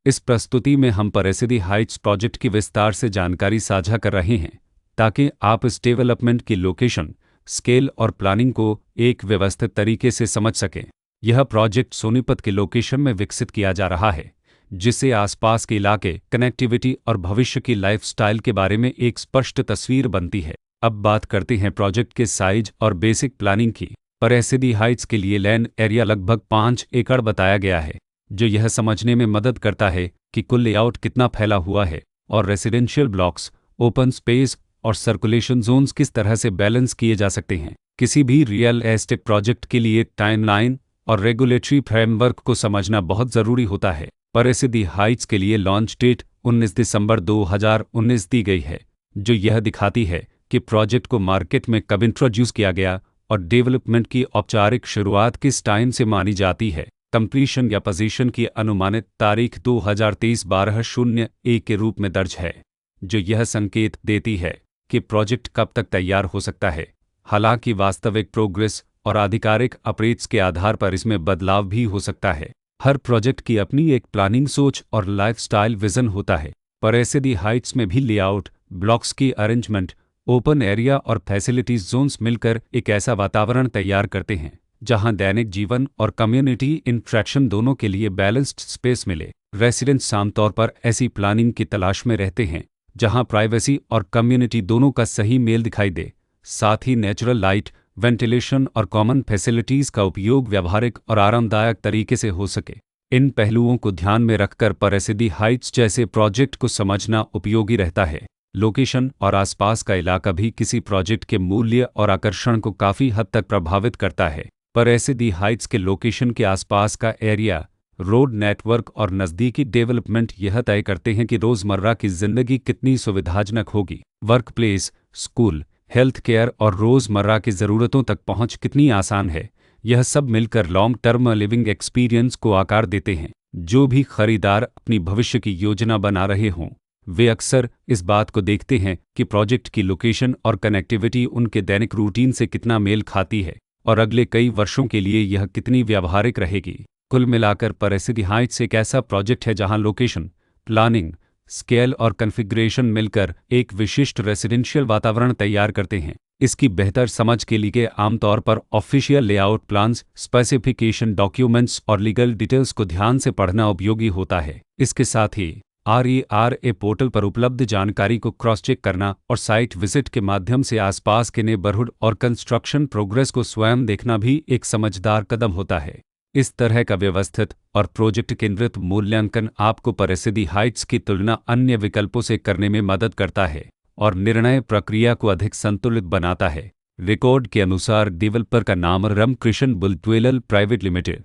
इस प्रस्तुति में हम परेसिडी हाइट्स प्रोजेक्ट की विस्तार से जानकारी साझा कर रहे हैं ताकि आप इस डेवलपमेंट की लोकेशन, स्केल और प्लानिंग को एक व्यवस्थित तरीके से समझ सकें। यह प्रोजेक्ट सोनीपत के लोकेशन में विकसित किया जा रहा है, जिससे आसपास के इलाके, कनेक्टिविटी और भविष्य की लाइफस्टाइल के बारे में एक स्पष्ट तस्वीर बनती है। अब बात करते हैं प्रोजेक्ट के साइज और बेसिक प्लानिंग की। परेसिडी हाइट्स के लिए लैंड एरिया लगभग 5 एकड़ बताया गया है, जो यह समझने में मदद करता है कि कुल लेआउट कितना फैला हुआ है और रेसिडेंशियल ब्लॉक्स, ओपन स्पेस और सर्कुलेशन जोन्स किस तरह से बैलेंस किए जा सकते हैं। किसी भी रियल एस्टेट प्रोजेक्ट के लिए टाइमलाइन और रेगुलेटरी फ्रेमवर्क को समझना बहुत ज़रूरी होता है। परेसिडी हाइट्स के लिए लॉन्च डेट 19 दिसंबर 2019 दी गई है, जो यह दिखाती है कि प्रोजेक्ट को मार्केट में कब इंट्रोड्यूस किया गया और डेवलपमेंट की औपचारिक शुरुआत किस टाइम से मानी जाती है। कंप्लीशन या पोजीशन की अनुमानित तारीख 2023-12-01 के रूप में दर्ज है, जो यह संकेत देती है कि प्रोजेक्ट कब तक तैयार हो सकता है। हालांकि वास्तविक प्रोग्रेस और आधिकारिक अपडेट्स के आधार पर इसमें बदलाव भी हो सकता है। हर प्रोजेक्ट की अपनी एक प्लानिंग सोच और लाइफस्टाइल विजन होता है। परेसिडी हाइट्स में भी लेआउट, ब्लॉक्स की अरेंजमेंट, ओपन एरिया और फैसिलिटीज जोन्स मिलकर एक ऐसा वातावरण तैयार करते हैं जहां दैनिक जीवन और कम्युनिटी इंटरेक्शन दोनों के लिए बैलेंस्ड स्पेस मिले। रेसिडेंट्स आमतौर पर ऐसी प्लानिंग की तलाश में रहते हैं जहां प्राइवेसी और कम्युनिटी दोनों का सही मेल दिखाई दे। साथ ही नेचुरल लाइट, वेंटिलेशन और कॉमन फैसिलिटीज का उपयोग व्यावहारिक और आरामदायक तरीके से हो सके। इन पहलुओं को ध्यान में रखकर परेसिडी हाइट्स जैसे प्रोजेक्ट को समझना उपयोगी रहता है। लोकेशन और आसपास का इलाका भी किसी प्रोजेक्ट के मूल्य और आकर्षण को काफ़ी हद तक प्रभावित करता है। परेसिडी हाइट्स के लोकेशन के आसपास का एरिया, रोड नेटवर्क और नज़दीकी डेवलपमेंट यह तय करते हैं कि रोज़मर्रा की ज़िंदगी कितनी सुविधाजनक होगी। Work place, school, health care और रोज़मर्रा की ज़रूरतों तक पहुंच कितनी आसान है। यह सब मिलकर लॉन्ग टर्म लिविंग एक्सपीरियंस को आकार देते हैं। जो भी खरीदार अपनी भविष्य की योजना बना रहे हों, वे अक्सर इस बात को देखते हैं कि प्रोजेक्ट की लोकेशन और कनेक्टिविटी उनके दैनिक रूटीन से कितना मेल खाती है और अगले कई वर्षों के लिए यह कितनी व्यावहारिक रहेगी। कुल मिलाकर परेसिडी हाइट्स एक ऐसा प्रोजेक्ट है जहां लोकेशन, प्लानिंग, स्केल और कॉन्फ़िगरेशन मिलकर एक विशिष्ट रेसिडेंशियल वातावरण तैयार करते हैं। इसकी बेहतर समझ के लिए आमतौर पर official layout plans, specification documents और लीगल डिटेल्स को ध्यान से पढ़ना उपयोगी होता है। इसके साथ ही RERA पोर्टल पर उपलब्ध जानकारी को क्रॉस चेक करना और साइट विजिट के माध्यम से आसपास के नेबरहुड और कंस्ट्रक्शन प्रोग्रेस को स्वयं देखना भी एक समझदार कदम होता है। इस तरह का व्यवस्थित और प्रोजेक्ट केंद्रित मूल्यांकन आपको परेसिडी हाइट्स की तुलना अन्य विकल्पों से करने में मदद करता है और निर्णय प्रक्रिया को अधिक संतुलित बनाता है। रिकॉर्ड के अनुसार डेवलपर का नाम रामकृष्ण बुलट्वेलल प्राइवेट लिमिटेड